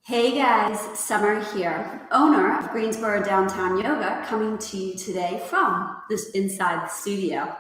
Hey guys, Summer here, owner of Greensboro Downtown Yoga, coming to you today from this inside the studio.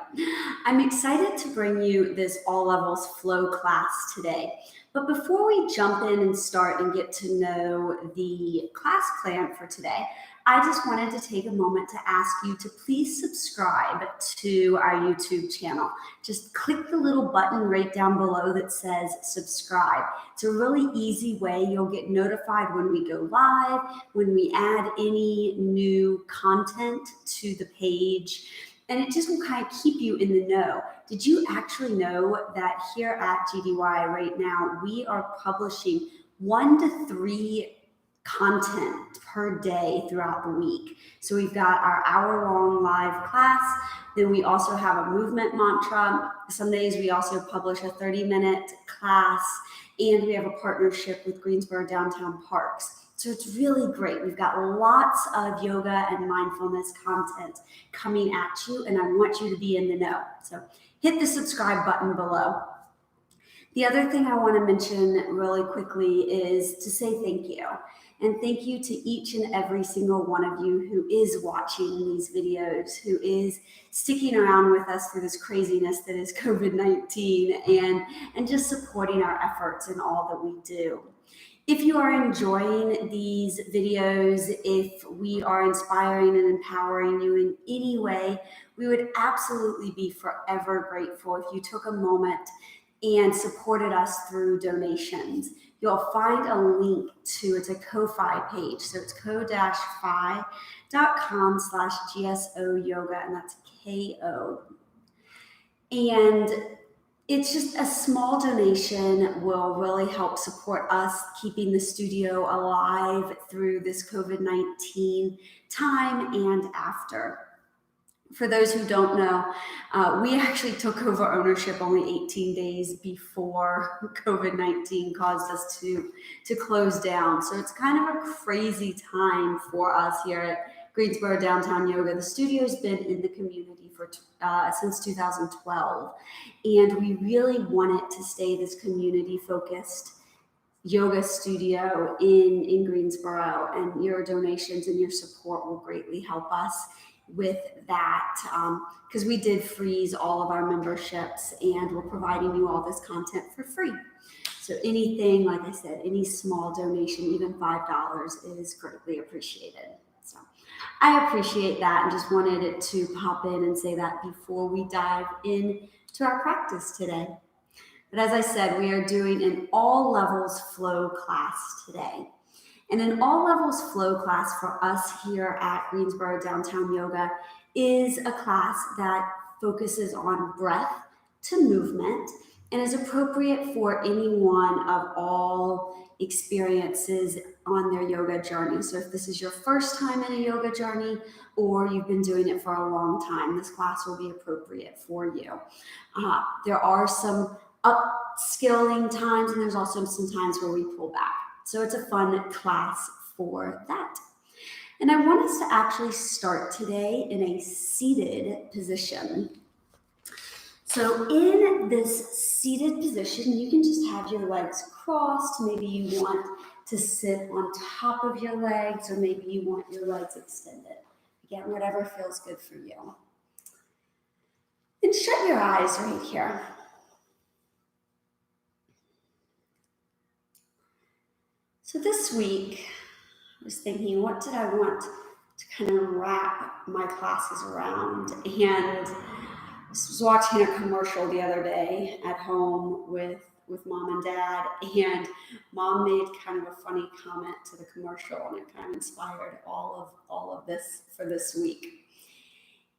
I'm excited to bring you this all levels flow class today. But before we jump in and start and get to know the class plan for today, I just wanted to take a moment to ask you to please subscribe to our YouTube channel. Just click the little button right down below that says subscribe. It's a really easy way. You'll get notified when we go live, when we add any new content to the page, and it just will kind of keep you in the know. Did you actually know that here at GDY right now, we are publishing 1 to 3 content per day throughout the week? So we've got our hour-long live class. Then we also have a movement mantra. Some days we also publish a 30-minute class, and we have a partnership with Greensboro Downtown Parks. So it's really great. We've got lots of yoga and mindfulness content coming at you, and I want you to be in the know. So hit the subscribe button below. The other thing I want to mention really quickly is to say thank you. And thank you to each and every single one of you who is watching these videos, who is sticking around with us through this craziness that is COVID-19 and just supporting our efforts in all that we do. If you are enjoying these videos, if we are inspiring and empowering you in any way, we would absolutely be forever grateful if you took a moment and supported us through donations. You'll find a link to, it's a Ko-Fi page. So it's ko-fi.com/GSO yoga, and that's K-O. And it's just a small donation will really help support us keeping the studio alive through this COVID-19 time and after. For those who don't know, we actually took over ownership only 18 days before COVID-19 caused us to close down. So it's kind of a crazy time for us here at Greensboro Downtown Yoga. The studio's been in the community for since 2012, and we really wanted to stay this community-focused yoga studio in Greensboro, and your donations and your support will greatly help us with that, because we did freeze all of our memberships, and we're providing you all this content for free. So anything, like I said, any small donation, even $5, is greatly appreciated. So I appreciate that, and just wanted it to pop in and say that before we dive into our practice today. But as I said, we are doing an all levels flow class today. And an all levels flow class for us here at Greensboro Downtown Yoga is a class that focuses on breath to movement and is appropriate for anyone of all experiences on their yoga journey. So if this is your first time in a yoga journey, or you've been doing it for a long time, this class will be appropriate for you. There are some upskilling times, and there's also some times where we pull back. So it's a fun class for that. And I want us to actually start today in a seated position. So in this seated position, you can just have your legs crossed. Maybe you want to sit on top of your legs, or maybe you want your legs extended. Again, whatever feels good for you. And shut your eyes right here. So this week, I was thinking, what did I want to kind of wrap my classes around? And I was watching a commercial the other day at home with mom and dad, and mom made kind of a funny comment to the commercial, and it kind of inspired all of this for this week.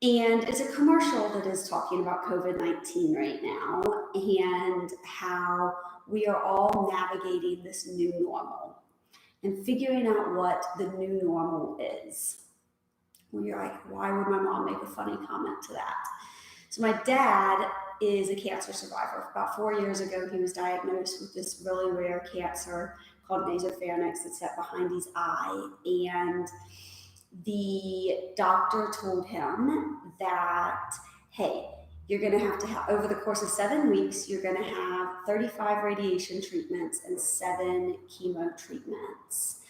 And it's a commercial that is talking about COVID-19 right now and how we are all navigating this new normal and figuring out what the new normal is. Well, you're like, why would my mom make a funny comment to that? So my dad is a cancer survivor. About 4 years ago, he was diagnosed with this really rare cancer called nasopharynx that sat behind his eye. And the doctor told him that, hey, You're going to have, over the course of 7 weeks, you're going to have 35 radiation treatments and 7 chemo treatments.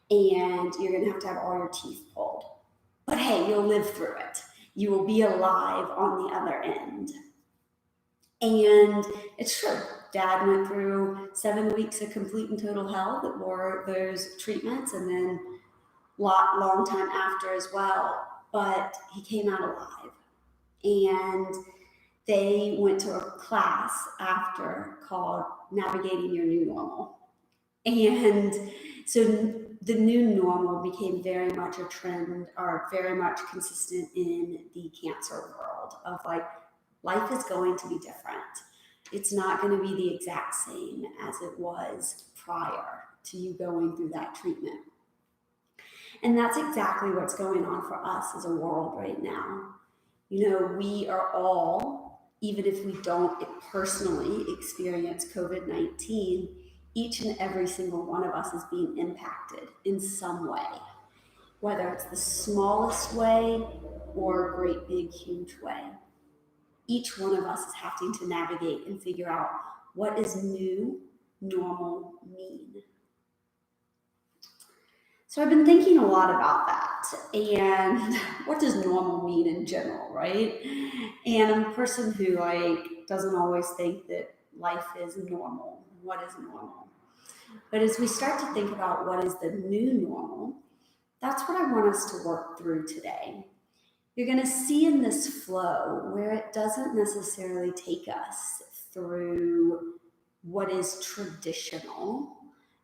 And you're going to have all your teeth pulled. But hey, you'll live through it. You will be alive on the other end. And it's true. Dad went through 7 weeks of complete and total hell that were those treatments, and then long time after as well. But he came out alive. And they went to a class after called Navigating Your New Normal. And so the new normal became very much a trend, or very much consistent in the cancer world of like, life is going to be different. It's not going to be the exact same as it was prior to you going through that treatment. And that's exactly what's going on for us as a world right now. You know, we are all, even if we don't personally experience COVID-19, each and every single one of us is being impacted in some way, whether it's the smallest way or a great big huge way. Each one of us is having to navigate and figure out, what does new normal mean? So I've been thinking a lot about that, and what does normal mean in general, right? And I'm a person who doesn't always think that life is normal. What is normal? But as we start to think about what is the new normal, that's what I want us to work through today. You're going to see in this flow where it doesn't necessarily take us through what is traditional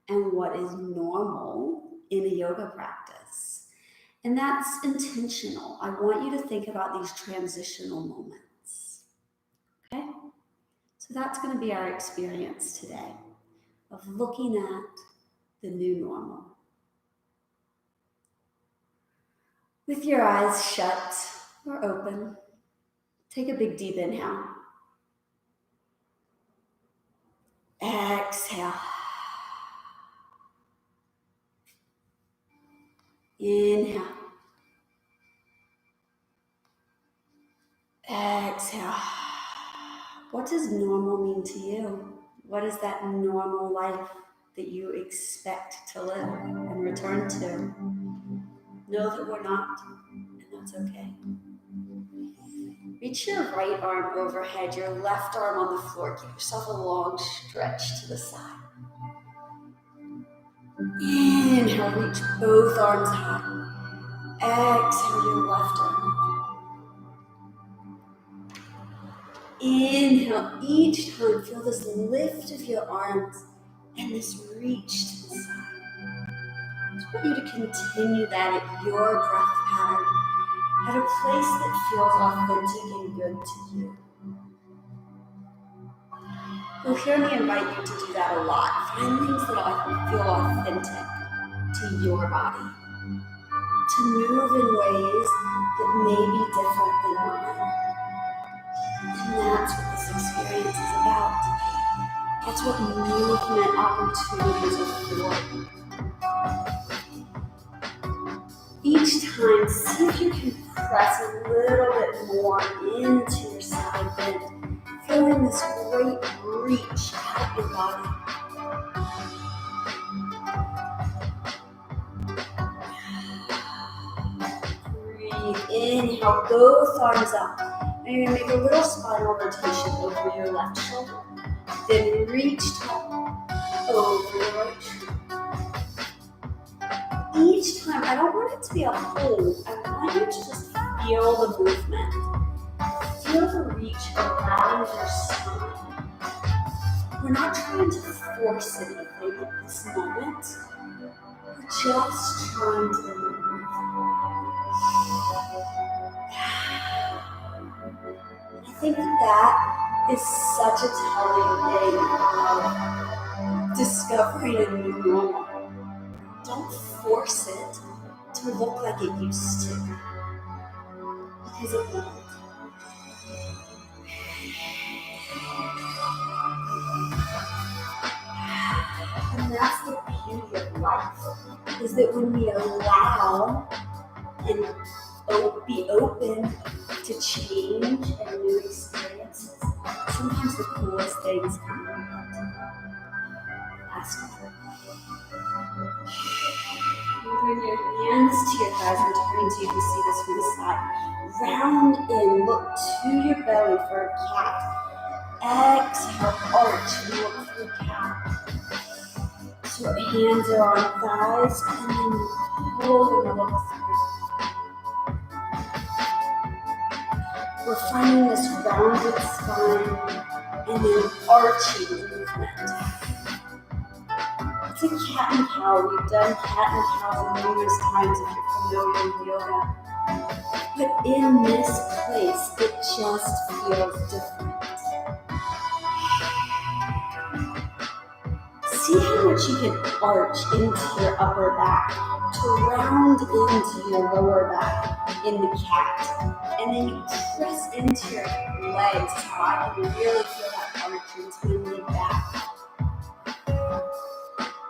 and what is normal in a yoga practice. And that's intentional. I want you to think about these transitional moments. Okay? So that's going to be our experience today of looking at the new normal. With your eyes shut or open, take a big deep inhale. Exhale. Inhale. Exhale. What does normal mean to you? What is that normal life that you expect to live and return to? Know that we're not, and that's okay. Reach your right arm overhead, your left arm on the floor. Give yourself a long stretch to the side. Inhale, reach both arms high. Exhale, your left arm. Inhale, each time feel this lift of your arms and this reach to the side. I just want you to continue that at your breath pattern, at a place that feels authentic and good to you. You'll hear me invite you to do that a lot. Find things that feel authentic to your body, to move in ways that may be different than mine. And that's what this experience is about. That's what movement opportunities are for. Each time, see if you can press a little bit more into your side bend, feeling this great reach out your body. Breathe, inhale, both arms up. Now you're going to make a little spinal rotation over your left shoulder. Then reach tall over your right shoulder. Each time, I don't want it to be a hold. I want you to just feel the movement. Feel the reach around your spine. We're not trying to force anything at this moment. We're just trying to move. I think that is such a telling thing of discovering a new normal. Don't force it to look like it used to, because it won't. And that's the beauty of life, is that when we allow and be open to change and new experiences, things come around. Last one. Bring your hands to your thighs and turning so you can see this from the side. Round in, look to your belly for a cat. Exhale, arch, and look for a cat. So hands are on thighs, and then you pull and look through. We're finding this rounded spine and then arching movement. It's a cat and cow. We've done cat and cows numerous times if you're familiar with yoga. But in this place, it just feels different. See how much you can arch into your upper back to round into your lower back in the cat. And then you press into your legs. How I can really feel that arch into my mid back.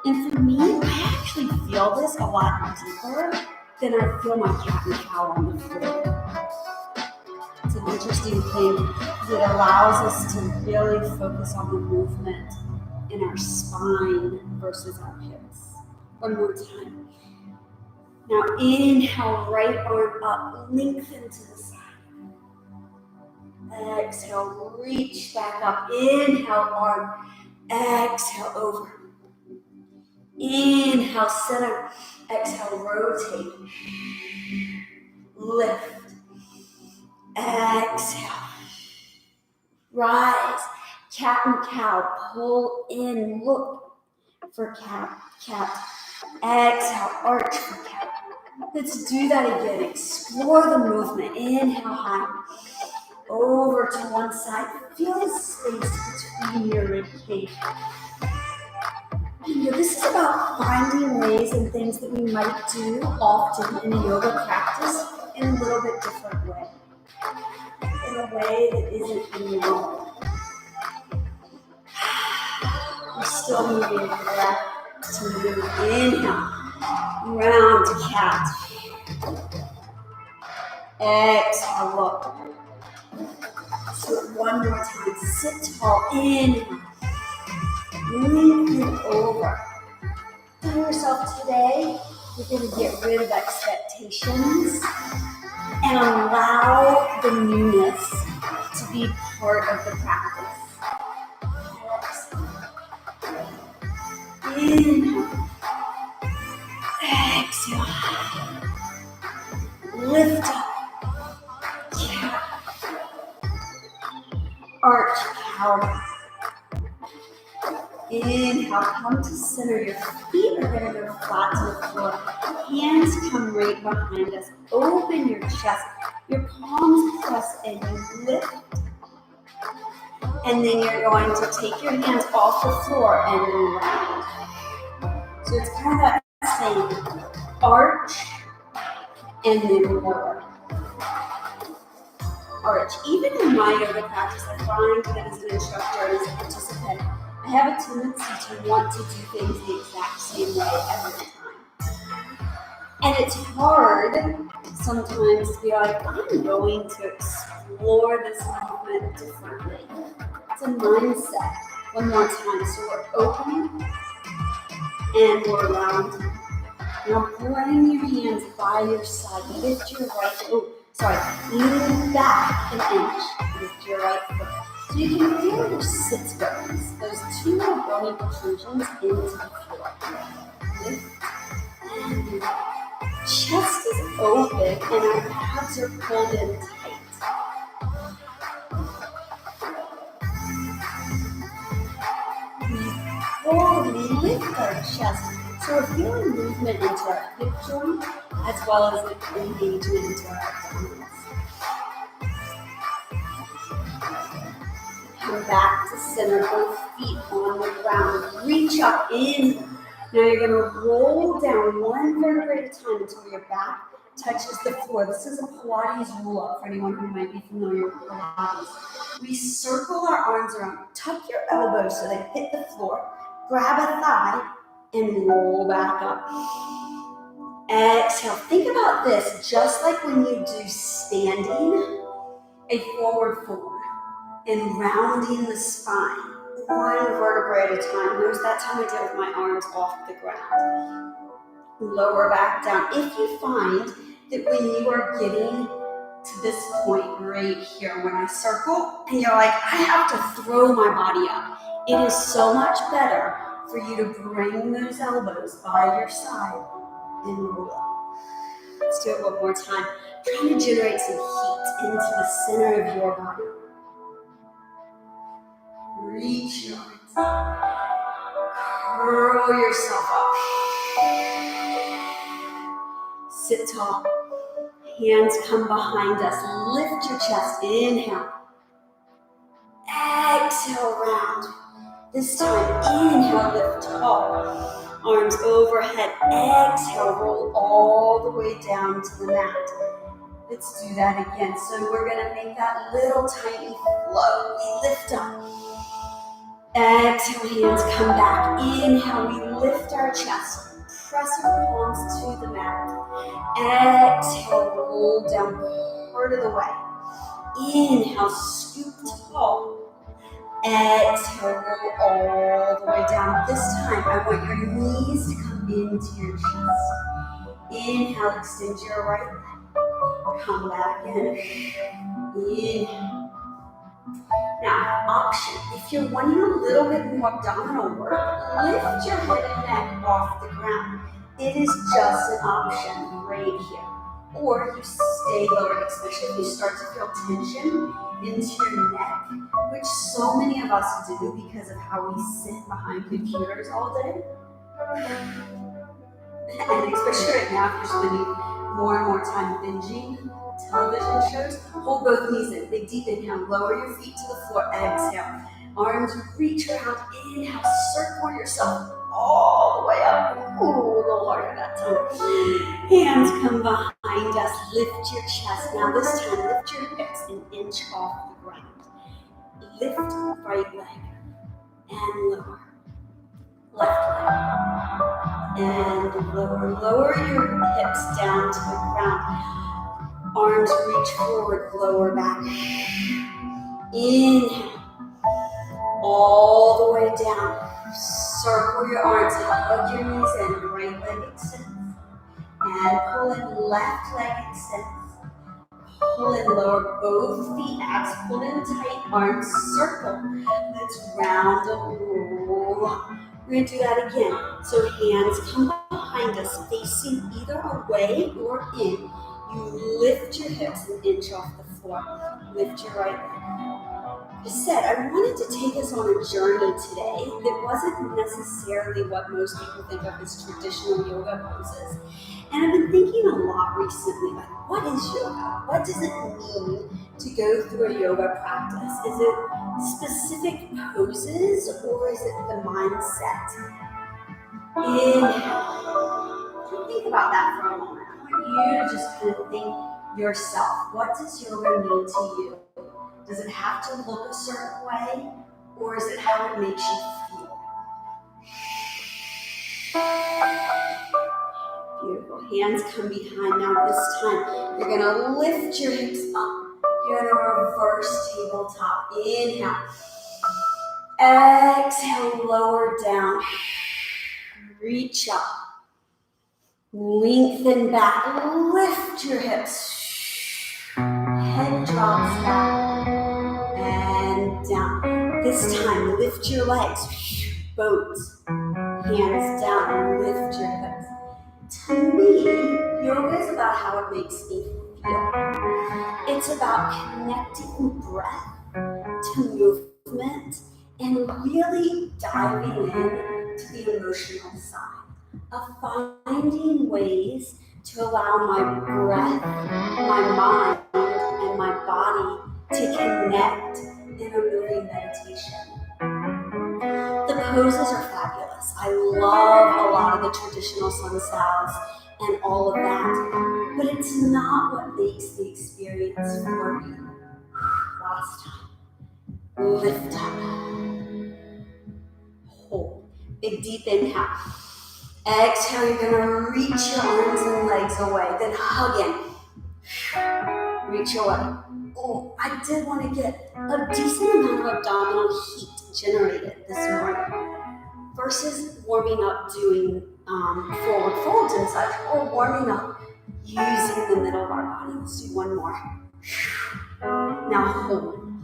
And for me, I actually feel this a lot deeper than I feel my cat and cow on the floor. It's an interesting thing because it allows us to really focus on the movement in our spine versus our hips. One more time. Now inhale, right arm up, lengthen to the side. Exhale, reach back up. Inhale, arm. Exhale, over. Inhale, center. Exhale, rotate. Lift. Exhale. Rise. Cat and cow. Pull in. Look for cat. Cat. Exhale. Arch for cat. Let's do that again. Explore the movement. Inhale high. Over to one side. Feel the space between your rib cage. This is about finding ways and things that we might do often in a yoga practice in a little bit different way. In a way that isn't normal. We're still moving the breath to move. Inhale. Round to cat. Exhale, look. So one more time. Sit tall. Inhale. Lengthen over. Tell yourself today, you're going to get rid of expectations and allow the newness to be part of the practice. Inhale. Exhale. Lift up. Cat. Arch, cow. Inhale, come to center. Your feet are going to go flat to the floor. Hands come right behind us. Open your chest. Your palms press in. You lift. And then you're going to take your hands off the floor and round. So it's kind of that same arch and then lower. Arch. Even in my yoga practice, I find that as an instructor and as a participant, I have a tendency to want to do things the exact same way every time. And it's hard sometimes to be like, I'm going to explore this movement differently. It's a mindset. One more time. So we're opening and we're rounding. Now bring your hands by your side. Lift your right, lean back an inch. Lift your right foot. So you can feel your sits bones, those two little bony protrusions into the floor. Lift and chest is open and our abs are pulled in tight. We pull, we lift our chest. So we're feeling movement into our hip joint as well as an engagement into our abdominals. Come back to center, both feet on the ground. Reach up in. Now you're going to roll down one vertebrae at a time until your back touches the floor. This is a Pilates roll-up for anyone who might be familiar with Pilates. We circle our arms around. Tuck your elbows so they hit the floor. Grab a thigh and roll back up. Exhale. Think about this just like when you do standing, a forward fold. And rounding the spine. one vertebrae at a time. Notice that time I did with my arms off the ground. Lower back down. If you find that when you are getting to this point right here, when I circle, and you're like, I have to throw my body up, it is so much better for you to bring those elbows by your side and roll up. Let's do it one more time. Trying to generate some heat into the center of your body. Reach your arms. Curl yourself up. Sit tall. Hands come behind us. Lift your chest. Inhale. Exhale, round. This time, inhale, lift tall. Arms overhead. Exhale, roll all the way down to the mat. Let's do that again. So we're going to make that little tiny flow. We lift up. Exhale, hands come back. Inhale, we lift our chest. Press our palms to the mat. Exhale, roll down part of the way. Inhale, scoop tall. Exhale, roll all the way down. This time, I want your knees to come into your chest. Inhale, extend your right leg. Come back in. Inhale. Now, option. If you're wanting a little bit more abdominal work, lift your head and neck off the ground. It is just an option right here. Or you stay lower, especially if you start to feel tension into your neck, which so many of us do because of how we sit behind computers all day. And especially right now, if you're spending more and more time binging television shows, hold both knees in. Big deep inhale, lower your feet to the floor. Exhale. Arms reach around. Inhale, circle yourself all the way up. Ooh, a little harder that time. Hands come behind us. Lift your chest. Now this time, lift your hips an inch off the ground. Lift right leg and lower. Left leg and lower. Lower your hips down to the ground. Arms reach forward, lower back. Inhale. All the way down. Circle your arms, hug your knees in. Right leg extends. And pull in, left leg extends. Pull in, lower both feet, abs pull in tight, arms circle. Let's round and roll up. We're going to do that again. So hands come behind us, facing either away or in. You lift your hips an inch off the floor. Lift your right leg. I said I wanted to take us on a journey today that wasn't necessarily what most people think of as traditional yoga poses. And I've been thinking a lot recently, like, what is yoga? What does it mean to go through a yoga practice? Is it specific poses or is it the mindset? Inhale. Think about that for a moment. I want you to just kind of think yourself. What does yoga mean to you? Does it have to look a certain way, or is it how it makes you feel? Beautiful. Hands come behind. Now this time, you're going to lift your hips up. You're going to reverse tabletop. Inhale. Exhale, lower down. Reach up. Lengthen back. Lift your hips. Head drops back and down. This time, lift your legs. Boat. Hands down and lift your hips. To me, yoga is about how it makes me feel. It's about connecting breath to movement and really diving into the emotional side of finding ways to allow my breath, my mind, and my body to connect in a moving meditation. The poses are fabulous. I love a lot of the traditional sun salves and all of that, but it's not what makes the experience for me. Last time. Lift up. Hold. Big deep inhale. Exhale, you're going to reach your arms and legs away, then hug in. Reach away. Oh, I did want to get a decent amount of abdominal heat generated this morning versus warming up doing forward folds inside or warming up using the middle of our body. Let's do one more. Now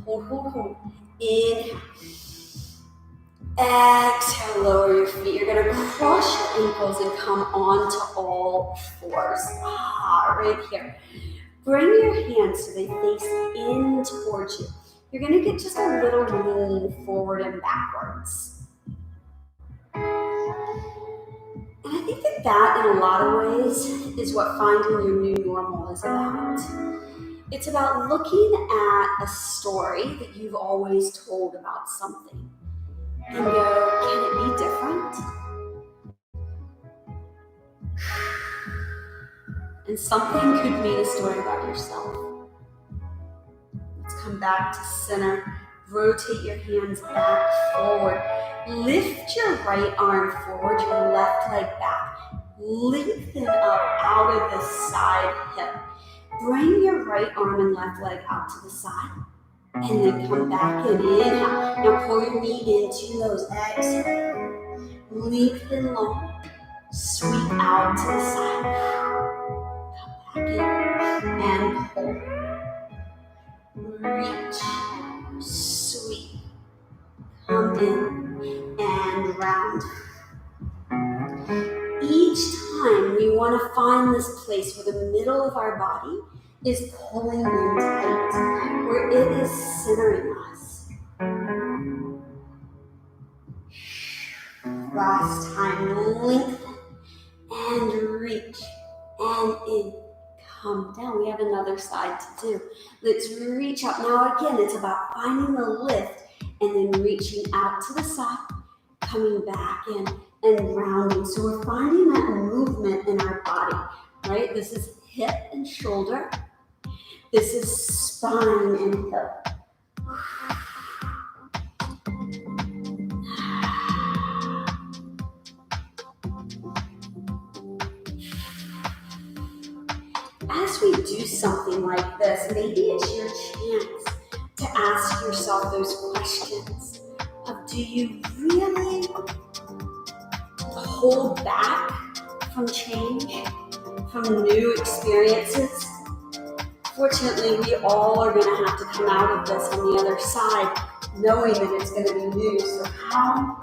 hold. Inhale. Exhale, lower your feet. You're gonna cross your ankles and come onto all fours. Right here. Bring your hands so they face in towards you. You're gonna get just a little lean forward and backwards. And I think that in a lot of ways is what finding your new normal is about. It's about looking at a story that you've always told about something and go, can it be different? And something could mean a story about yourself. Let's come back to center. Rotate your hands back forward. Lift your right arm forward, your left leg back. Lengthen up out of the side hip. Bring your right arm and left leg out to the side. And then come back in. Inhale. Now pull your knee into your nose. Exhale. Lengthen long. Sweep out to the side. Come back in and pull. Reach. Sweep. Come in and round. Each time we want to find this place where the middle of our body is pulling in tight, where it is centering us. Last time, lengthen and reach and in. Come down. We have another side to do. Let's reach out. Now again, it's about finding the lift and then reaching out to the side, coming back in and rounding. So we're finding that movement in our body, right? This is hip and shoulder. This is spine and hip. As we do something like this, maybe it's your chance to ask yourself those questions of, do you really hold back from change, from new experiences? Fortunately, we all are going to have to come out of this on the other side knowing that it's going to be new. So how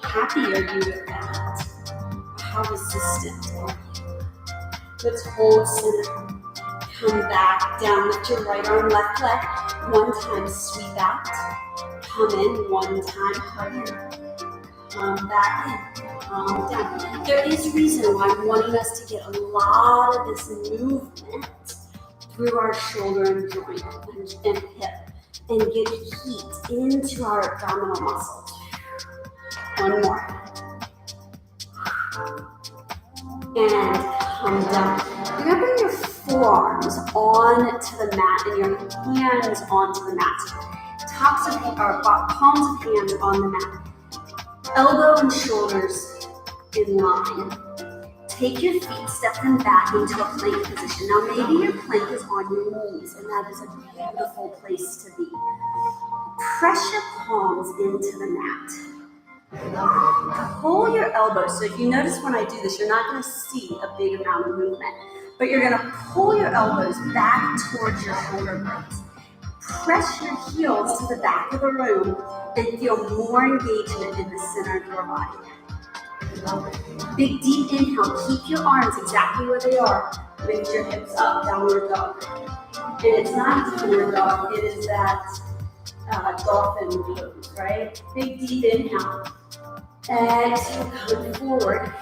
happy are you with that? How resistant are you? Let's hold center. Come back down. Lift your right arm, left leg. One time, sweep out. Come in. One time, hug. Come back in. Calm down. There is a reason why I'm wanting us to get a lot of this movement through our shoulder and joint and hip and get heat into our abdominal muscles. One more. And come down. You're going to bring your forearms onto the mat and your hands onto the mat. Tops of or palms of hands on the mat. Elbow and shoulders in line. Take your feet, step them back into a plank position. Now maybe your plank is on your knees, and that is a beautiful place to be. Press your palms into the mat. Pull your elbows. So if you notice when I do this, you're not going to see a big amount of movement, but you're going to pull your elbows back towards your shoulder blades. Press your heels to the back of the room and feel more engagement in the center of your body. Big deep inhale. Keep your arms exactly where they are. Lift your hips up, downward dog. And it's not downward dog, it is that dolphin pose, right? Big deep inhale. Exhale, come forward.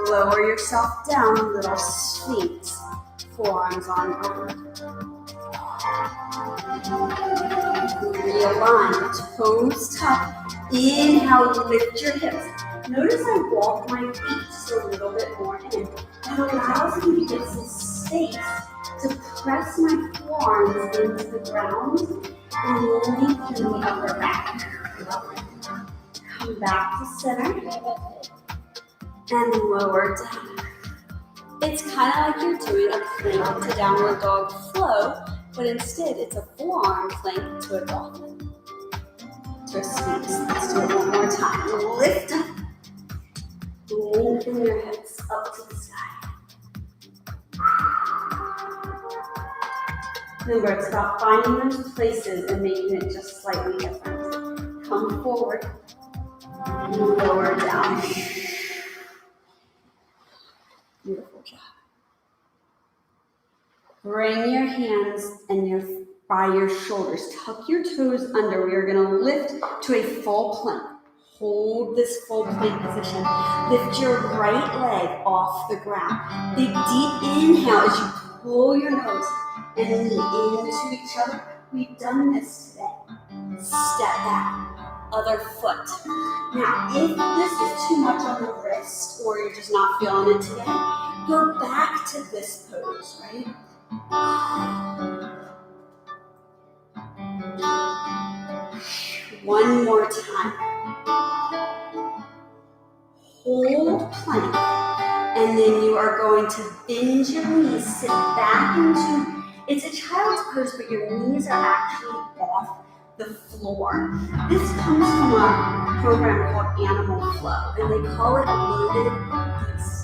Lower yourself down, little sphinx. Forearms on ground. Realign, toes tuck. Inhale, lift your hips. Notice I walk my feet just a little bit more in. That allows me to get some space to press my forearms into the ground and lengthen the upper back. Come back to center and lower down. It's kind of like you're doing a plank to downward dog flow, but instead it's a forearm plank to a dolphin. So sweet. Let's do it one more time. Lift up. Lengthen your hips up to the sky. Remember, it's about finding those places and making it just slightly different. Come forward and lower down. Beautiful job. Bring your hands and by your shoulders. Tuck your toes under. We are going to lift to a full plank. Hold this full plank position. Lift your right leg off the ground. Big deep inhale as you pull your nose and knee into each other. We've done this today. Step back. Other foot. Now, if this is too much on the wrist or you're just not feeling it today, go back to this pose, right? One more time. Hold plank, and then you are going to bend your knees, sit back into, it's a child's pose, but your knees are actually off the floor. This comes from a program called Animal Flow, and they call it loaded beast.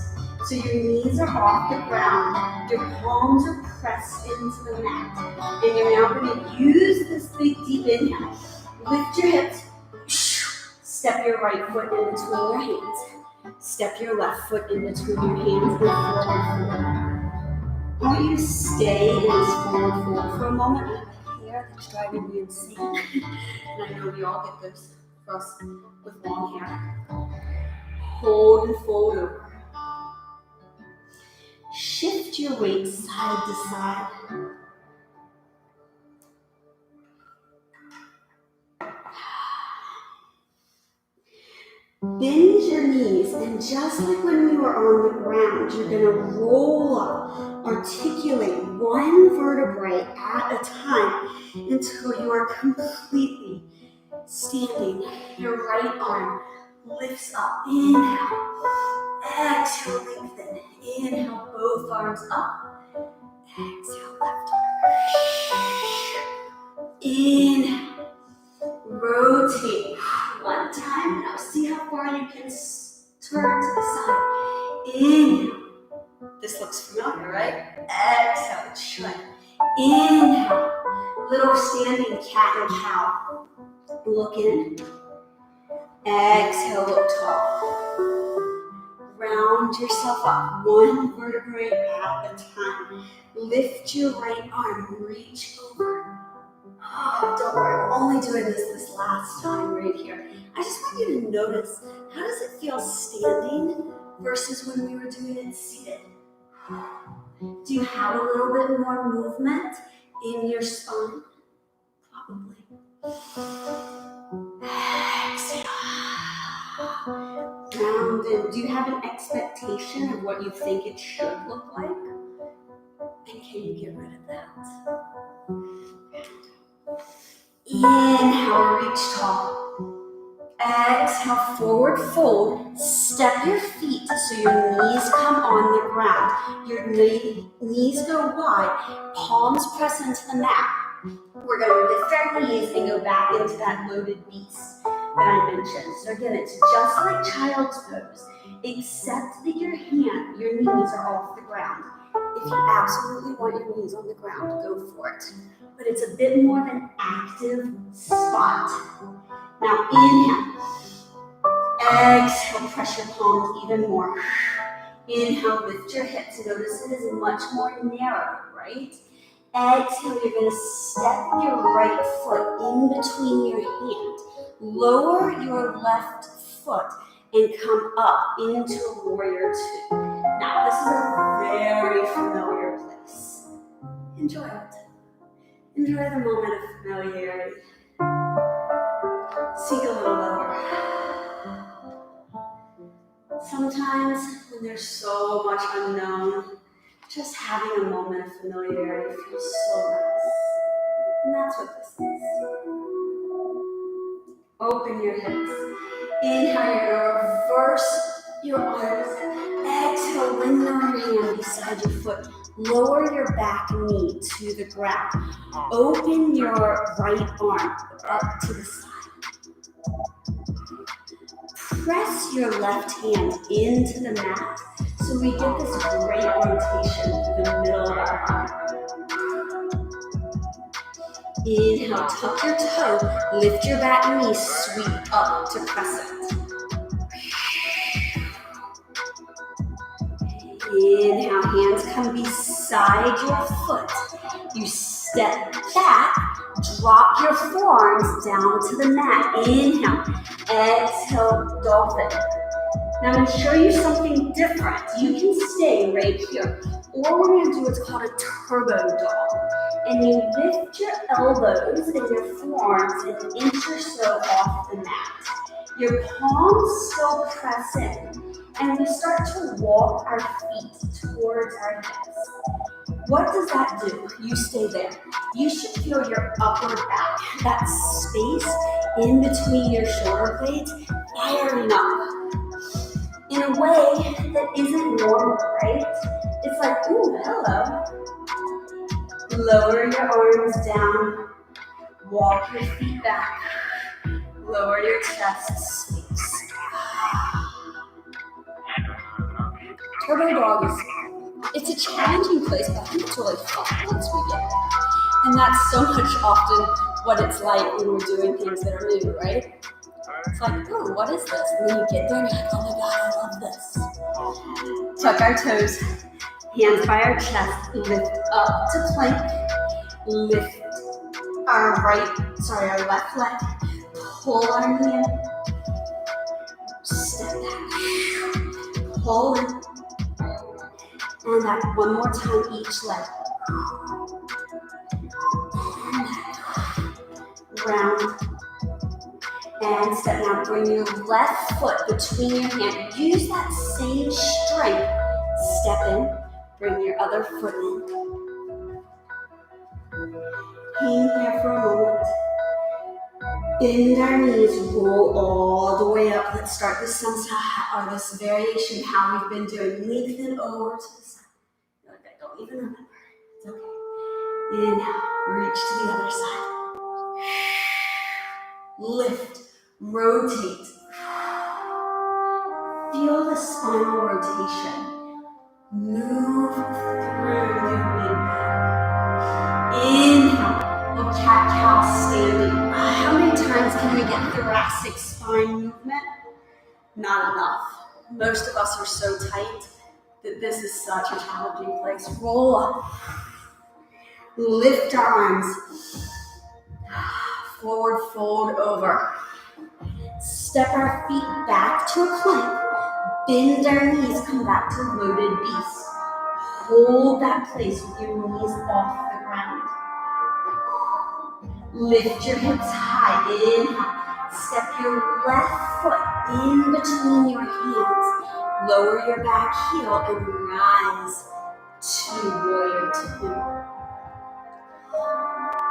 So your knees are off the ground, your palms are pressed into the mat, and you're now going to use this big deep inhale. Lift your hips, step your right foot in between your hands. Step your left foot in between your hands and forward fold. I want you to stay in this forward fold for a moment. I have a hair that's driving me insane. And I know we all get those for us with long hair. Hold and fold over. Shift your weight side to side. Bend your knees, and just like when you were on the ground, you're going to roll up, articulate one vertebrae at a time until you are completely standing. Your right arm lifts up. Inhale. Exhale, lengthen. Inhale, both arms up. Exhale, left arm. Inhale. Rotate. One time. Now see how far you can turn to the side. Inhale. This looks familiar, right? Exhale. It should. Inhale. Little standing cat and cow. Look in. Exhale. Look tall. Round yourself up. One vertebrae at a time. Lift your right arm. Reach over. Oh, don't worry, we're only doing this last time right here. I just want you to notice, how does it feel standing versus when we were doing it seated? Do you have a little bit more movement in your spine? Probably. Exhale. Round in. Do you have an expectation of what you think it should look like? And can you get rid of that? Inhale, reach tall. Exhale, forward fold. Step your feet so your knees come on the ground. Your knees go wide. Palms press into the mat. We're going to lift our knees and go back into that loaded beast that I mentioned. So again, it's just like child's pose, except that your knees are off the ground. If you absolutely want your knees on the ground, go for it. But it's a bit more of an active spot. Now inhale. Exhale, press your palms even more. Inhale, lift your hips. Notice it is much more narrow, right? Exhale, you're going to step your right foot in between your hands. Lower your left foot and come up into warrior two. Now, this is a very familiar place. Enjoy it. Enjoy the moment of familiarity. Sink a little lower. Sometimes when there's so much unknown, just having a moment of familiarity feels so nice. And that's what this is. Open your hips. Inhale, you're going to reverse your arms. Exhale, lean on your hand beside your foot. Lower your back knee to the ground. Open your right arm up to the side. Press your left hand into the mat so we get this great rotation through the middle of our body. Inhale, tuck your toe, lift your back knee, sweep up to crescent. Inhale, hands come beside your foot. You step back, drop your forearms down to the mat. Inhale, exhale, dolphin. Now I'm going to show you something different. You can stay right here. Or we're going to do what's called a turbo dog. And you lift your elbows and your forearms an inch or so off the mat. Your palms still press in. And we start to walk our feet towards our hips. What does that do? You stay there. You should feel your upper back, that space in between your shoulder blades, firing up in a way that isn't normal, right? It's like, ooh, hello. Lower your arms down, walk your feet back, lower your chest, sphinx. Turbo dog it's a challenging place, but I think it's really fun once we get there. And that's so much often what it's like when we're doing things that are new, right? It's like, oh, what is this? And then you get there and you're like, oh my God, I love this. Tuck our toes, hands by our chest, lift up to plank, lift our left leg, pull our knee in, step back, pull in, and back one more time each leg. Round. And step. Now bring your left foot between your hands. Use that same strength. Step in. Bring your other foot in. Hang here for a moment. Bend our knees. Roll all the way up. Let's start this this variation how we've been doing. Lengthen over to the side. I don't even remember. It's okay. Inhale. Reach to the other side. Lift. Rotate. Feel the spinal rotation. Move through the midline. Inhale. Your cat-cow standing. How many times can we get thoracic spine movement? Not enough. Most of us are so tight that this is such a challenging place. Roll up. Lift our arms. Forward fold over. Step our feet back to a plank. Bend our knees, come back to loaded beast. Hold that place with your knees off the ground. Lift your hips high. Inhale. Step your left foot in between your hands. Lower your back heel and rise to warrior two.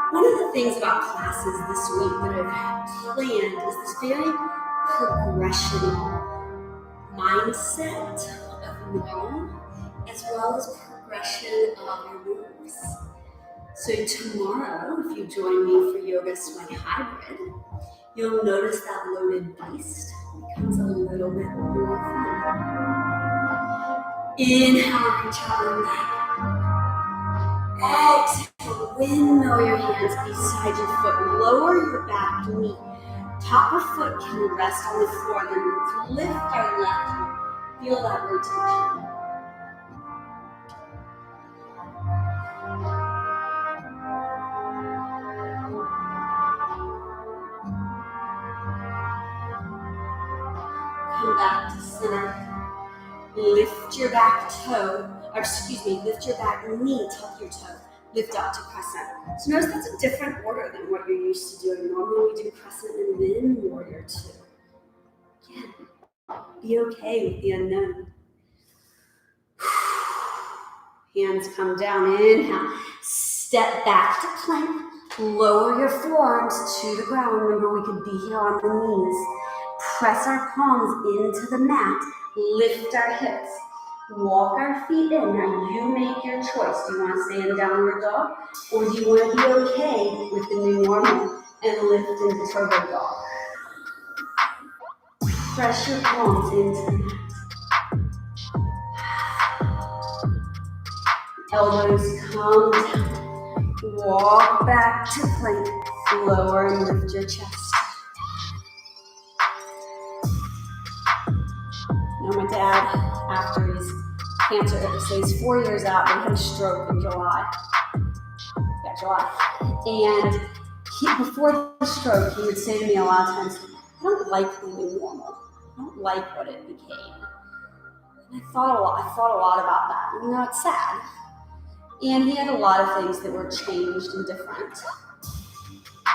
One of the things about classes this week that I've planned is this very progression mindset of normal as well as progression of our moves. So tomorrow, if you join me for Yoga Sweat Hybrid, you'll notice that loaded beast becomes a little bit more fun. Inhale, reach out your leg. Exhale, windmill your hands beside your foot. Lower your back knee. Top of foot can rest on the floor. Then lift our left knee. Feel that rotation. Come back to center. Lift your back toe, lift your back knee, tuck your toe, lift up to crescent. So notice that's a different order than what you're used to doing. Normally we do crescent and then warrior two. Again, be okay with the unknown. Hands come down, inhale. Step back to plank, lower your forearms to the ground. Remember, we could be here on the knees. Press our palms into the mat. Lift our hips, walk our feet in. Now you make your choice. Do you want to stay in downward dog, or do you want to be okay with the new normal and lift into turbo dog? Press your palms into the mat. Elbows come down. Walk back to plank. Lower and lift your chest. Now my dad, after his cancer episode, he's 4 years out, but he had a stroke in July. Yeah, July. And before the stroke, he would say to me a lot of times, I don't like the new normal. I don't like what it became. And I thought a lot about that. You know, it's sad. And he had a lot of things that were changed and different.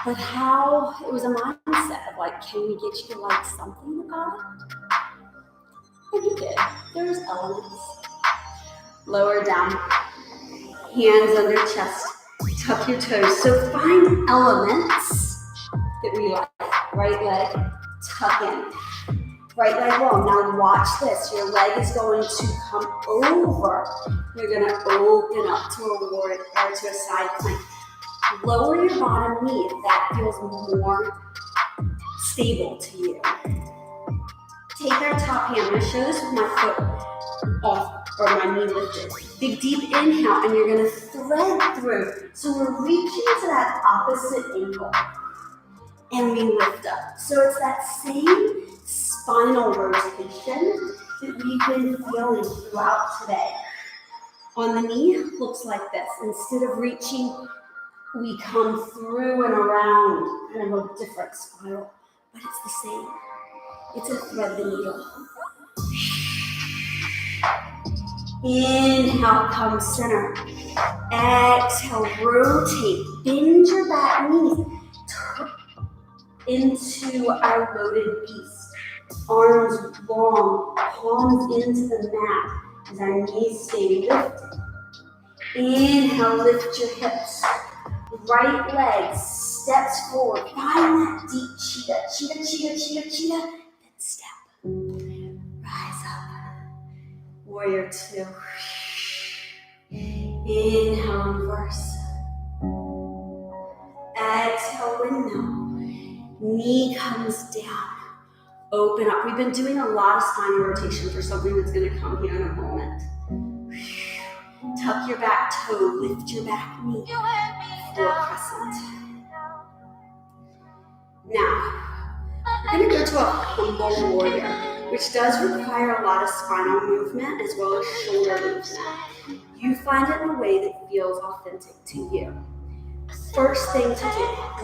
But how, it was a mindset of like, can we get you to like something about it? And he did. There's elements. Lower down. Hands under chest. Tuck your toes. So find elements that we like. Right leg, tuck in. Right leg long. Now watch this. Your leg is going to come over. You're going to open up to a warrior or to a side plank. Lower your bottom knee if that feels more stable to you. Take our top hand. I'm going to show this with my foot off or my knee lifted. Big deep inhale, and you're going to thread through. So we're reaching to that opposite ankle, and we lift up. So it's that same spinal rotation that we've been feeling throughout today. On the knee, looks like this. Instead of reaching, we come through and around, kind of a different spiral, but it's the same. It's a thread the needle. Inhale, come center. Exhale, rotate. Bend your back knees into our loaded beast. Arms long, palms into the mat as our knees stay lifted. Inhale, lift your hips. Right leg steps forward. Find that deep cheetah. Cheetah, cheetah, cheetah, cheetah. Then step. Rise up. Warrior two. Inhale, reverse. Exhale, windmill. Knee comes down. Open up. We've been doing a lot of spinal rotation for something that's going to come here in a moment. Tuck your back toe. Lift your back knee. Forward crescent. Now, we're going to go to a humble warrior, which does require a lot of spinal movement as well as shoulder movement. You find it in a way that feels authentic to you. First thing to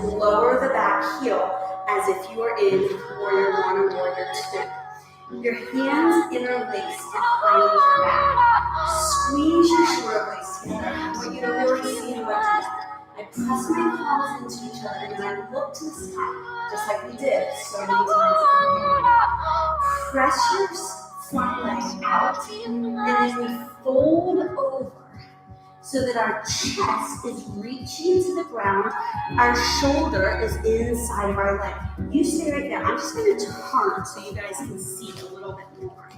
do, lower the back heel as if you are in warrior one or warrior two. Your hands interlace behind your back. Squeeze your shoulder blades together. I want you to really see what it is. I press my palms into each other and I look to the sky, just like we did so many times before. Press your front leg out, and then we fold over so that our chest is reaching to the ground, our shoulder is inside of our leg. You stay right there. I'm just going to turn so you guys can see a little bit more.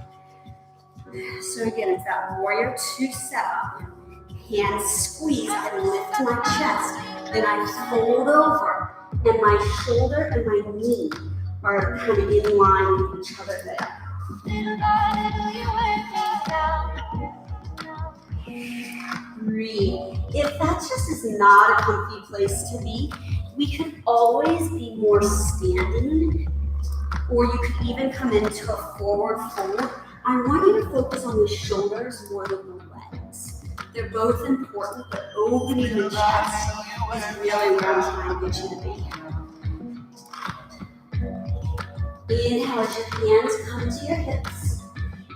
So again, it's that warrior two setup. Hands squeeze and lift my chest. Then I fold over, and my shoulder and my knee are kind of in line with each other there. Breathe. If that just is not a comfy place to be, we could always be more standing, or you could even come into a forward fold. I want you to focus on the shoulders more than the legs. They're both important, but opening the chest is really where I'm trying to get you to be. Inhale as your hands come to your hips.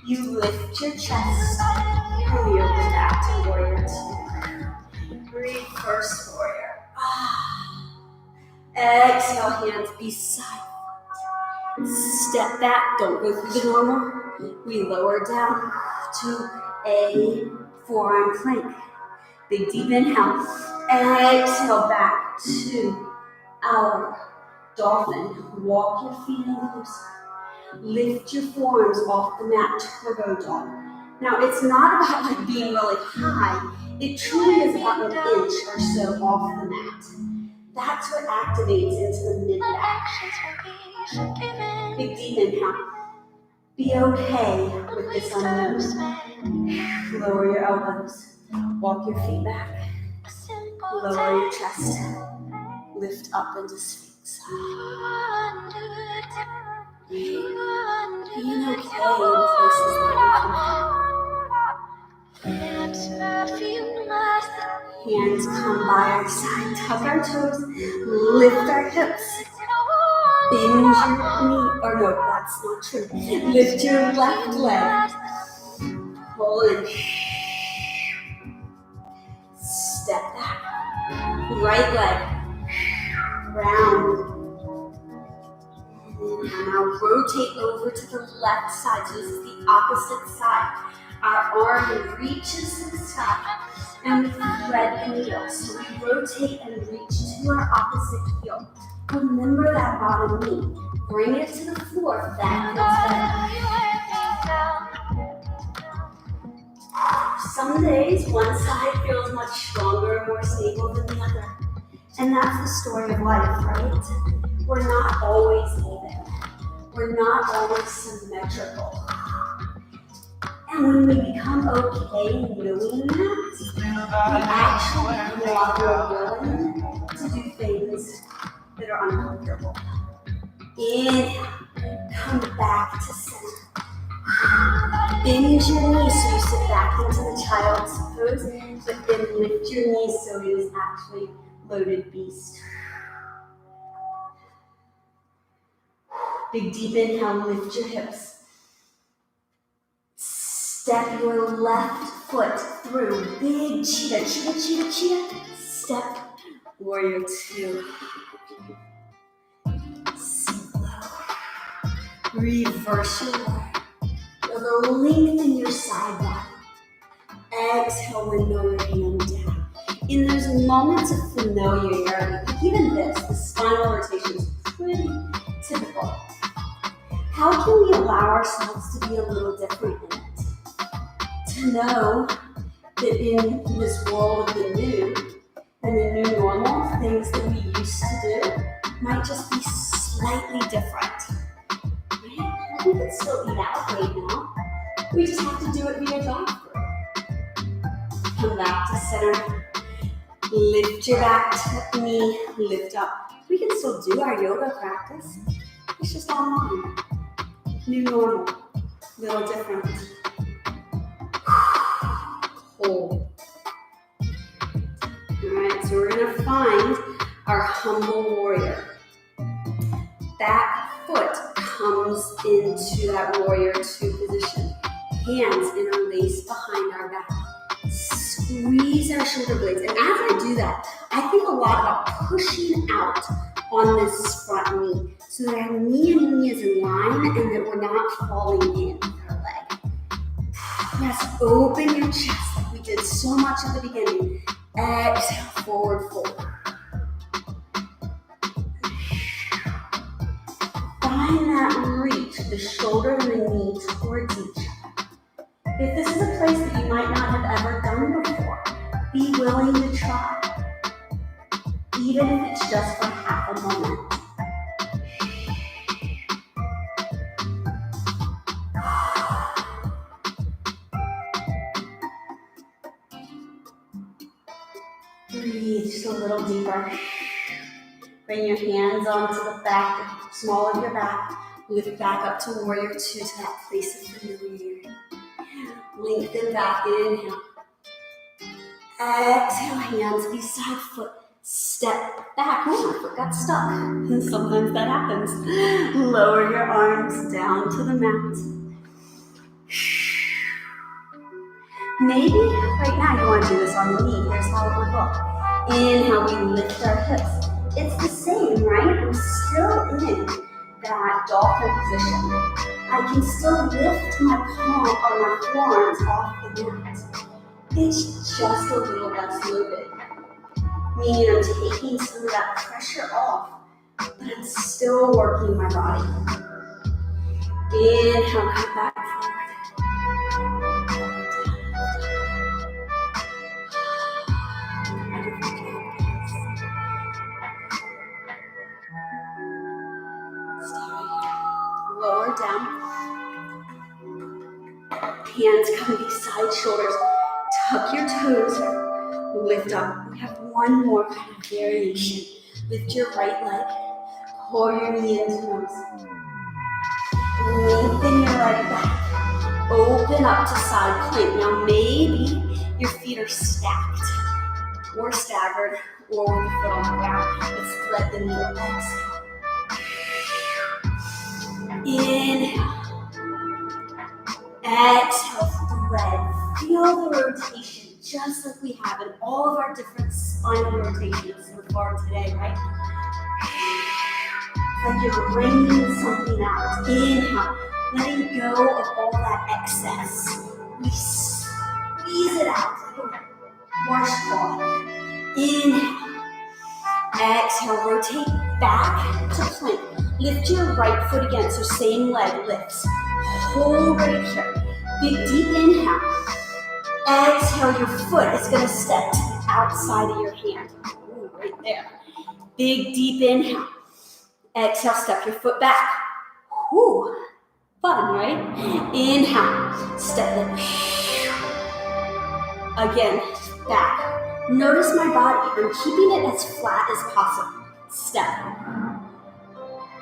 You lift your chest, and we open back to warrior two. Breathe, first warrior. Exhale, hands beside you. Step back, don't go through the normal. We lower down to a forearm plank. Big deep inhale. Exhale back to our dolphin. Walk your feet in closer. Lift your forearms off the mat, turbo dog. Now, it's not about like being really high. It truly is about an inch or so off the mat. That's what activates into the mid-back. Big deep inhale. Be okay with this unknown. Lower your elbows. Walk your feet back. Lower your chest. Lift up into sphinx. Being okay in places that are uncomfortable. Hands come by our side. Tuck our toes. Lift our hips. Bend your knee. Or no, that's not true. Lift your left leg. Pull in. Step back. Right leg. Round. And now rotate over to the left side. So this is the opposite side. Our arm reaches to the sky and we thread the needle. So we rotate and reach to our opposite heel. Remember that bottom knee. Bring it to the floor if that feels better. Some days one side feels much stronger and more stable than the other. And that's the story of life, right? We're not always even. We're not always symmetrical. And when we become okay knowing that, we actually become a lot more willing to do things that are uncomfortable. Inhale, come back to center. Bend your knees so you sit back into the child's pose, but then lift your knees so it is actually loaded beast. Big deep inhale, lift your hips. Step your left foot through. Big cheetah, cheetah, cheetah, cheetah. Step, warrior two. Sink low. Reverse your leg. You'll lengthen your side body. Exhale, window your hand down. In those moments of familiarity, even this, the spinal rotation is pretty typical. How can we allow ourselves to be a little different in it? To know that in this world of the new and the new normal, things that we used to do might just be slightly different. Right? We can still eat out right now. We just have to do it via drive-through. Come back to center. Lift your back knee, lift up. We can still do our yoga practice. It's just online. New normal, little different. Hold. Alright, so we're going to find our humble warrior. Back foot comes into that warrior two position. Hands interlace behind our back. Squeeze our shoulder blades. And as I do that, I think a lot about pushing out on this front knee so that our knee and knee is in line and that we're not falling in with our leg. Yes, open your chest like we did so much at the beginning. Exhale, forward fold. Find that reach, the shoulder and the knee towards each other. If this is a place that you might not have ever done before, be willing to try. Even if it's just for half a moment. Breathe just a little deeper. Bring your hands onto the back, small of your back. Lift back up to warrior two, to that place of familiarity. Lengthen back, inhale. Exhale, hands beside foot. Step back. Oh, my foot got stuck. And sometimes that happens. Lower your arms down to the mat. Maybe right now you want to do this on the knee. Here's how it would look. Inhale, we lift our hips. It's the same, right? I'm still in that dolphin position. I can still lift my palm or my forearms off the mat. It's just a little less loaded. Meaning I'm taking some of that pressure off, but I'm still working my body. Inhale, come back forward. Stay right here. Lower down. Hands come beside shoulders. Tuck your toes. Lift up. We have one more kind of variation. Lift your right leg. Pull your knee into nose. Lengthen your leg back. Open up to side plank. Now maybe your feet are stacked or staggered or with the foot on the ground. Let's thread the needle. Exhale. Inhale. Exhale, thread. Feel the rotation just like we have in all of our different spinal rotations so far today, right? Like you're bringing something out. Inhale, letting go of all that excess. We squeeze it out like a washcloth. Inhale. Exhale, rotate back to plank. Lift your right foot again, so same leg lifts. Hold right here. Big deep inhale. Exhale, your foot is going to step to the outside of your hand. Ooh, right there. Big deep inhale. Exhale, step your foot back. Ooh, fun, right? Inhale, step it. Again, back. Notice my body. I'm keeping it as flat as possible. Step.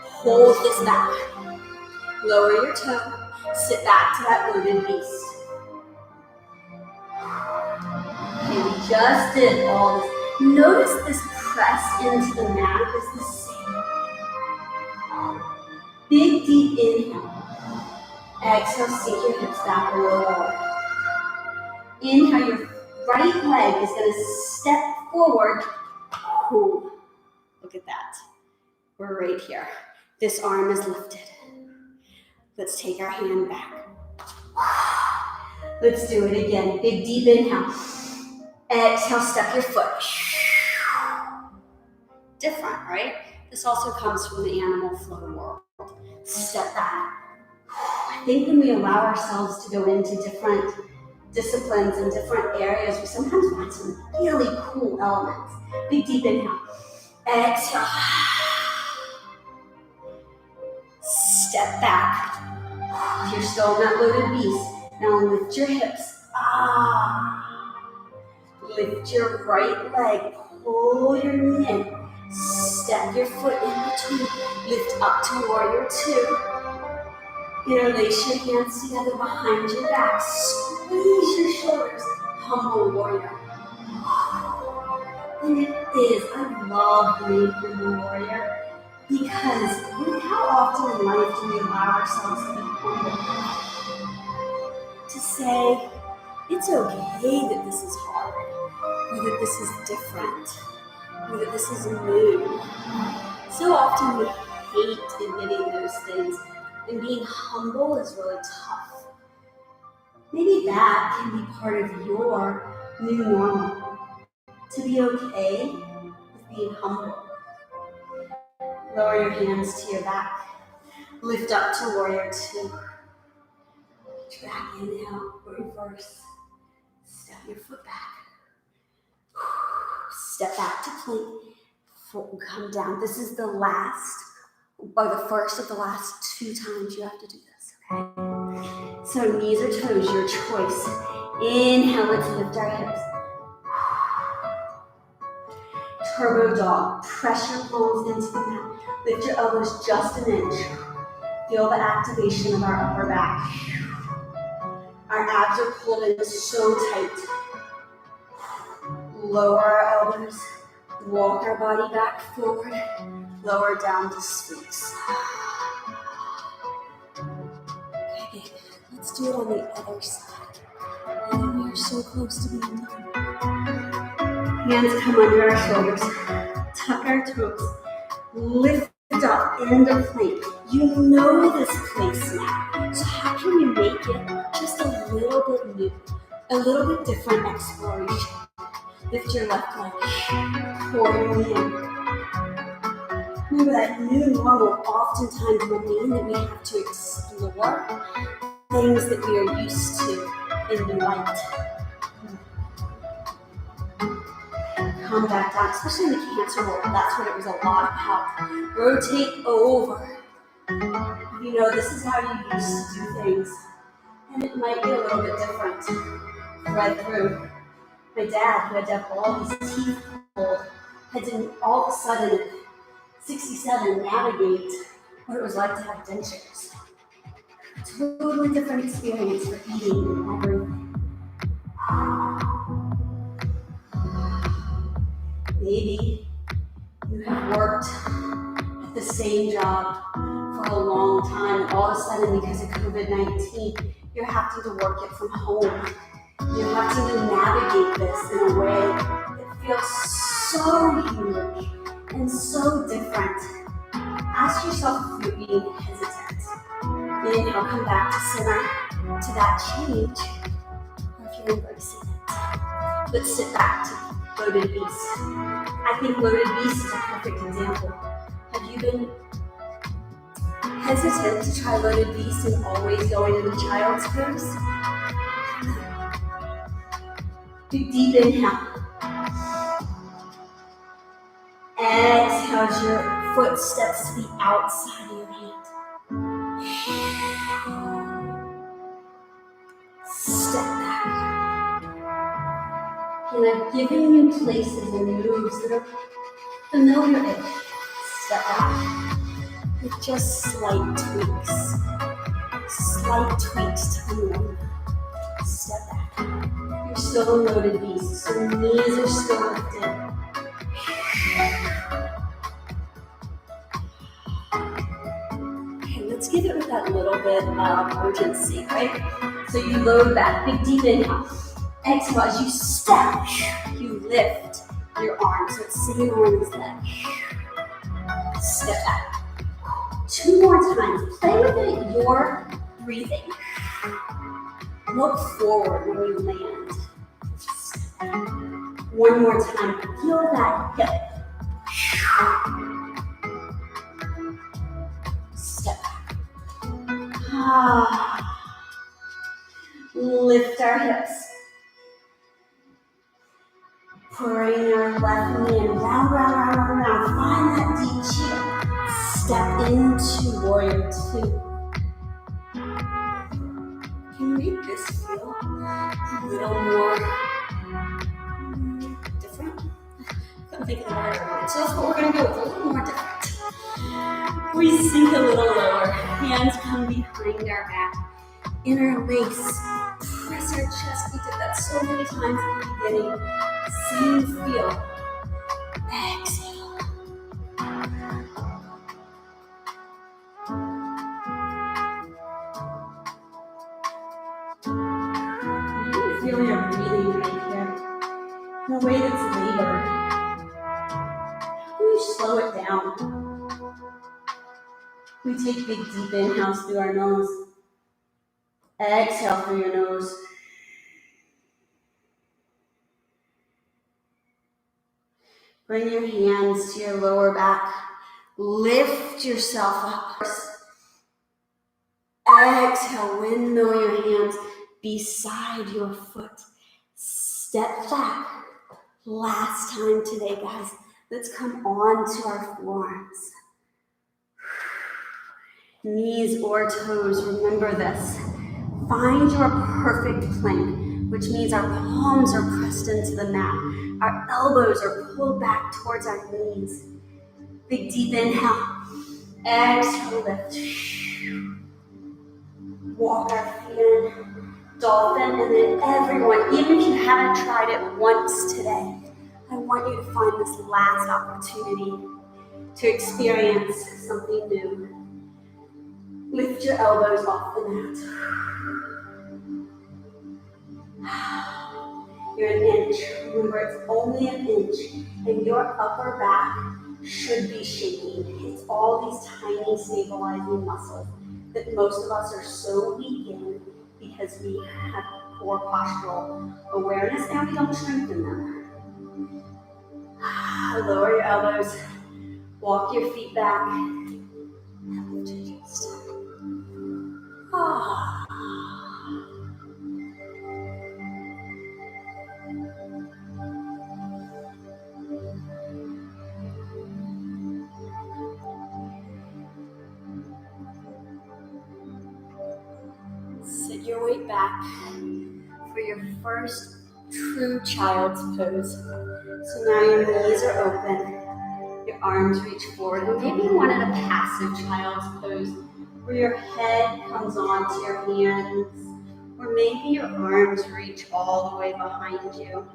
Hold this back. Lower your toe. Sit back to that loaded beast. Okay, we just did all this. Notice this press into the mat is the same. Big deep inhale. Exhale, sink your hips back a little lower. Inhale, your right leg is going to step forward. Ooh, look at that. We're right here. This arm is lifted. Let's take our hand back. Let's do it again. Big deep inhale. Exhale, step your foot. Different, right? This also comes from the animal flow world. Step back. I think when we allow ourselves to go into different disciplines and different areas, we sometimes find some really cool elements. Big deep inhale. Exhale. Step back. If you're still in that loaded beast, now lift your hips. Lift your right leg. Pull your knee in. Step your foot in between. Lift up to warrior two. Interlace your hands together behind your back. Squeeze your shoulders. Humble warrior. And it is. I love being humble warrior. Because look how often in life do we allow ourselves to be humble. To say, it's okay that this is hard, or that this is different, or that this is new. So often we hate admitting those things, and being humble is really tough. Maybe that can be part of your new normal, to be okay with being humble. Lower your hands to your back. Lift up to warrior two. Back inhale, reverse. Step your foot back. Step back to plank. Come down. This is the last, or the first of the last 2 times you have to do this, okay? So knees or toes, your choice. Inhale, let's lift our hips. Turbo dog. Pressure pulls into the mat. Lift your elbows just an inch. Feel the activation of our upper back. Our abs are pulled in so tight. Lower our elbows. Walk our body back forward. Lower down to sphinx. Okay, let's do it on the other side. And we are so close to being done. Hands come under our shoulders. Tuck our toes. Lift up into plank. You know this place now. So how can you make it just a little bit new, a little bit different exploration? Lift your left leg. Pull your knee in. Remember that new normal oftentimes will mean that we have to explore things that we are used to in new light. Come back down, especially in the Cancer world. That's what it was a lot about. Rotate over. You know, this is how you used to do things. And it might be a little bit different right through. My dad, who had to have all his teeth pulled, had to all of a sudden at 67 navigate what it was like to have dentures. Totally different experience for eating and everything. Maybe you have worked at the same job for a long time, and all of a sudden, because of COVID-19, you're having to work it from home. You're having to navigate this in a way that feels so unique and so different. Ask yourself if you're being hesitant. Inhale, come back to center, to that change, or if you're embracing it. Let's sit back to loaded beast. I think loaded beast is a perfect example. Have you been hesitant to try loaded beast and always going into child's pose? Do deep inhale. Exhale as your foot steps to the outside of your hand. Step back. And I've given you places and moves that are familiar-ish. Step back with just slight tweaks. Slight tweaks to the norm. Step back. You're still a loaded beast, so knees are still lifted. Okay, let's give it with that little bit of urgency, right? So you load back, big deep inhale. Exhale, as you step, you lift your arms. So it's same arm as that. Step back. 2 more times. Play with it, your breathing. Look forward when you land. One more time. Feel that hip. Step back. Lift our hips. Bring our left knee and round, round, round, round, round. Find that deep cheetah. Step into warrior 2. Can you make this feel a little more different? I couldn't think of the right word. So that's what we're going to go with, a little more different. We sink a little lower. Hands come behind our back. Interlace. Press our chest. We did that so many times at the beginning. Same feel. Exhale. You feel your breathing right here in a way that's labored. How do you slow it down? We take big deep inhales through our nose. Exhale through your nose. Bring your hands to your lower back. Lift yourself up. Exhale, windmill your hands beside your foot. Step back. Last time today, guys. Let's come on to our forearms. Knees or toes, remember this. Find your perfect plank, which means our palms are pressed into the mat. Our elbows are pulled back towards our knees. Big deep inhale. Exhale, lift. Walk our feet in. Dolphin, and then everyone, even if you haven't tried it once today, I want you to find this last opportunity to experience something new. Lift your elbows off the mat. You're an inch. Remember, it's only an inch, and your upper back should be shaking. It's all these tiny stabilizing muscles that most of us are so weak in because we have poor postural awareness and we don't strengthen them. Lower your elbows. Walk your feet back. Lift your chest. Sit sit your weight back for your first true child's pose. So now your knees are open, your arms reach forward, and maybe you wanted a passive child's pose where your head comes onto your hands, or maybe your arms reach all the way behind you.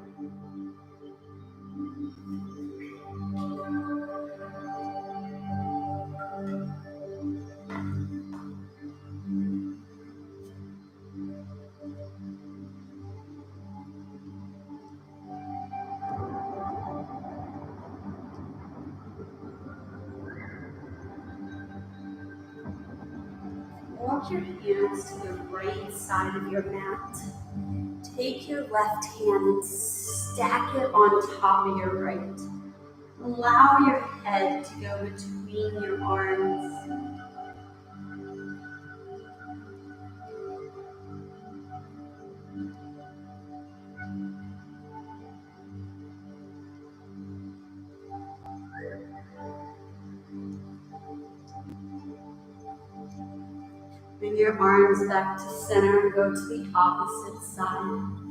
Walk your hands to the right side of your mat. Take your left hand and stack it on top of your right. Allow your head to go between your arms. Bring your arms back to center and go to the opposite side.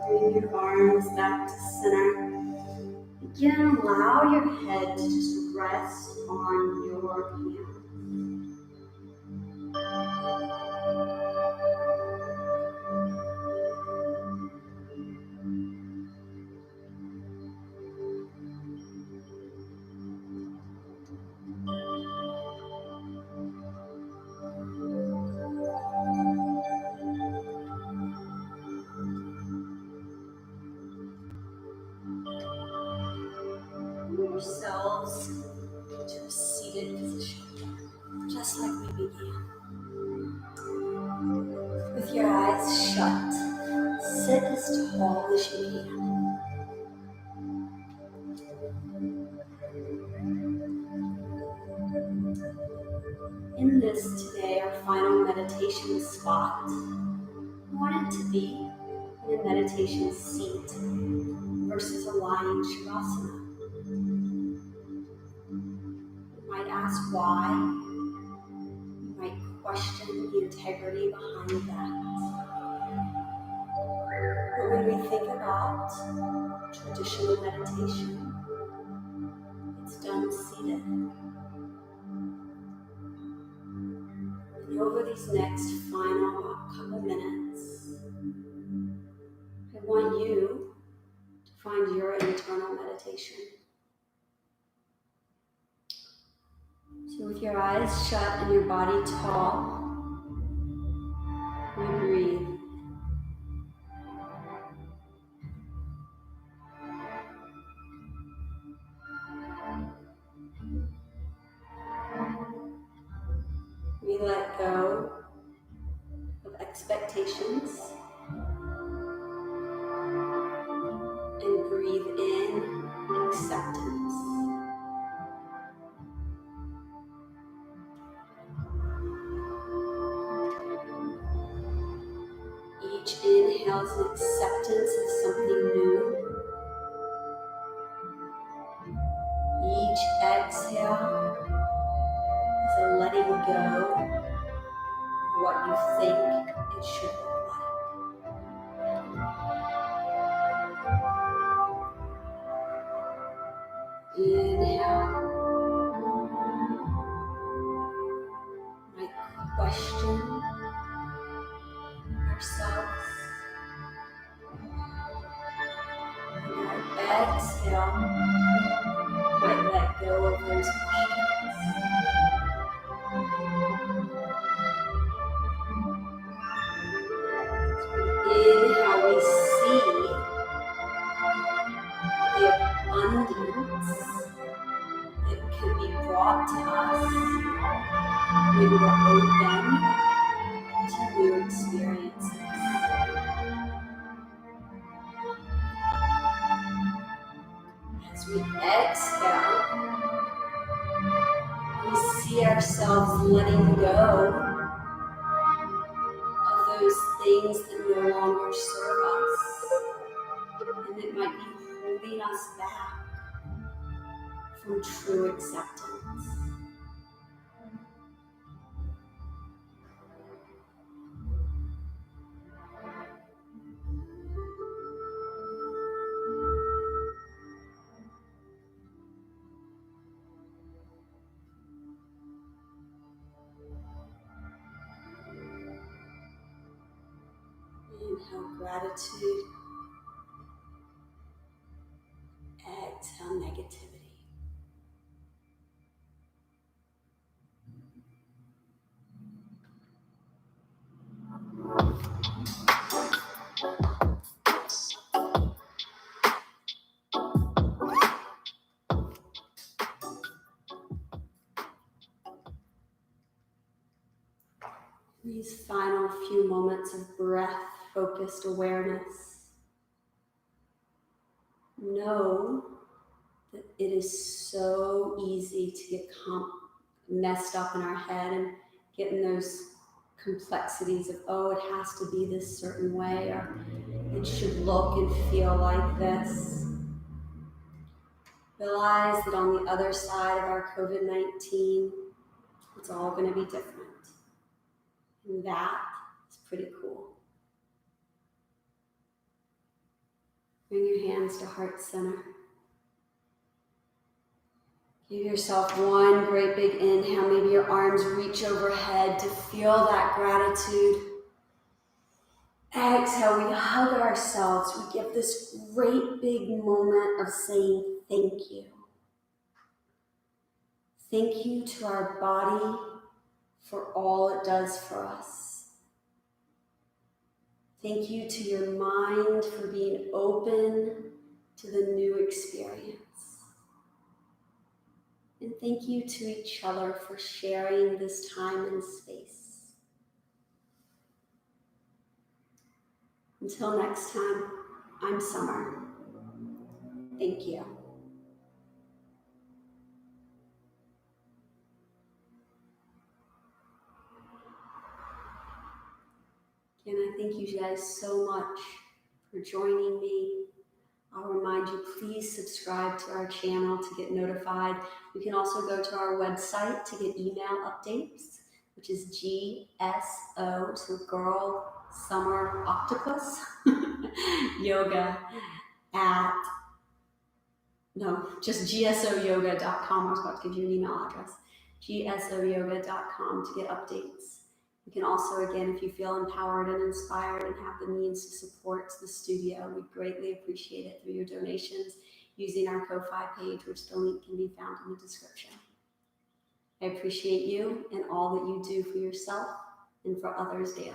Bring your arms back to center. Again, allow your head to just rest on your hands. Bring yourselves to a seated position, just like we began. With your eyes shut, sit as tall as you can. In this today, our final meditation spot, I want it to be in a meditation seat versus a lying shavasana. You might ask why. You might question the integrity behind that. But when we think about traditional meditation, it's done seated. And over these next final couple minutes, I want you to find your internal meditation. So with your eyes shut and your body tall, we breathe. We let go of expectations and breathe in acceptance. Each inhale is an acceptance of something new. Each exhale is a letting go of what you think it should look like. Inhale. Might question ourselves. And our exhale might let go of those questions. Inhale, we see the abundance that can be brought to us when we're open to new experiences. exhale, we see ourselves letting go of those things that no longer serve us and that might be holding us back from true acceptance. Inhale gratitude, exhale negativity. These final few moments of breath-focused awareness, know that it is so easy to get messed up in our head and get in those complexities of, oh, it has to be this certain way, or it should look and feel like this. Realize that on the other side of our COVID-19, it's all going to be different. And that is pretty cool. Bring your hands to heart center. Give yourself one great big inhale. Maybe your arms reach overhead to feel that gratitude. Exhale, we hug ourselves. We give this great big moment of saying thank you. Thank you to our body for all it does for us. Thank you to your mind for being open to the new experience. And thank you to each other for sharing this time and space. Until next time, I'm Summer. Thank you. Again, I thank you guys so much for joining me. I'll remind you, please subscribe to our channel to get notified. You can also go to our website to get email updates, which is GSO, so Girl Summer Octopus Yoga just GSOyoga.com. I was about to give you an email address. GSOyoga.com to get updates. You can also, again, if you feel empowered and inspired and have the means to support the studio, we greatly appreciate it through your donations using our Ko-Fi page, which the link can be found in the description. I appreciate you and all that you do for yourself and for others daily.